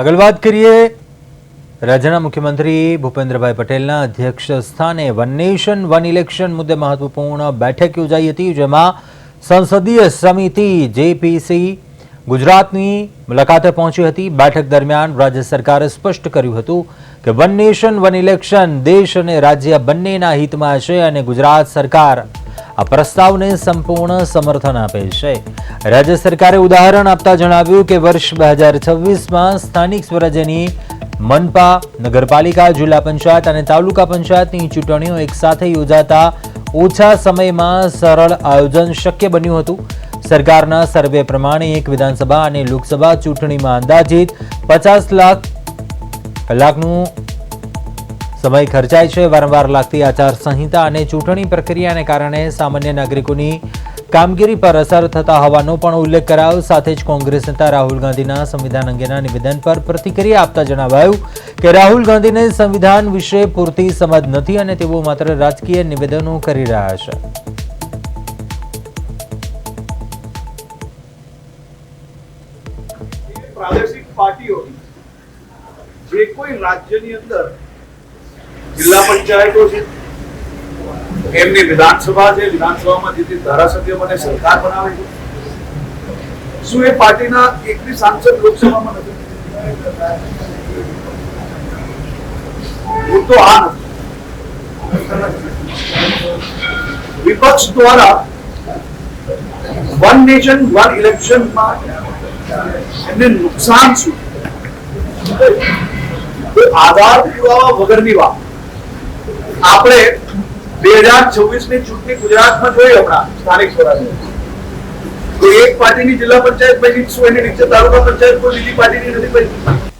આગળ વાત કરીએ રાજ્યના મુખ્યમંત્રી ભૂપેન્દ્રભાઈ પટેલના અધ્યક્ષ સ્થાને વન નેશન વન ઇલેક્શન મુદ્દે મહત્વપૂર્ણ બેઠક યોજાઈ હતી, જેમાં સંસદીય સમિતિ જેપીસી ગુજરાતની મુલાકાતે પહોંચી હતી। બેઠક દરમિયાન રાજ્ય સરકારે સ્પષ્ટ કર્યું હતું કે વન નેશન વન ઇલેક્શન દેશ અને રાજ્ય બંનેના હિતમાં છે અને ગુજરાત સરકાર આ પ્રસ્તાવને સંપૂર્ણ સમર્થન આપે છે। રાજ્ય સરકારે ઉદાહરણ આપતા જણાવ્યું કે વર્ષ 2026માં સ્થાનિક સ્વરાજ્યની મનપા, નગરપાલિકા, જિલ્લા પંચાયત અને તાલુકા પંચાયતની ચૂંટણીઓ એકસાથે યોજાતા ઓછા સમયમાં સરળ આયોજન શક્ય બન્યું હતું। સરકારના સર્વે પ્રમાણે એક વિધાનસભા અને લોકસભા ચૂંટણીમાં અંદાજિત 50 લાખ કલાકનું સમય ખર્ચાય છે। વારંવાર લાગતી આચારસંહિતા અને ચૂંટણી પ્રક્રિયાને કારણે સામાન્ય નાગરિકોની કામગીરી પર અસર થતા હોવાનો પણ ઉલ્લેખ કરાયો। સાથે જ કોંગ્રેસ નેતા રાહુલ ગાંધીના સંવિધાન અંગેના નિવેદન પર પ્રતિક્રિયા આપતા જણાવાયું કે રાહુલ ગાંધીને સંવિધાન વિશે પૂરતી સમજ નથી અને તેઓ માત્ર રાજકીય નિવેદનો કરી રહ્યા છે। પ્રાદેશિક પાર્ટીઓ જે કોઈ રાજ્યની અંદર જિલ્લા પંચાયતો છે, એમની વિધાનસભા છે, વિધાનસભામાં જે ધારાસભ્યો બને સરકાર બનાવે છે, શું એ પાર્ટીના એકની સાંસદ લોકસભામાં નથી? તો આ વિપક્ષ દ્વારા વન નેશન વન ઇલેક્શનમાં એમને નુકસાન શું? આધાર પુરાવા વગરની વાત। આપણે 2026ની ચૂંટણી ગુજરાતમાં જોઈ, હમણાં સ્થાનિક સ્વરાજ્ય તો એક પાર્ટીની જિલ્લા પંચાયત બની, શું એની નીચે તાલુકા પંચાયત કોઈ બીજી પાર્ટીની નથી બની?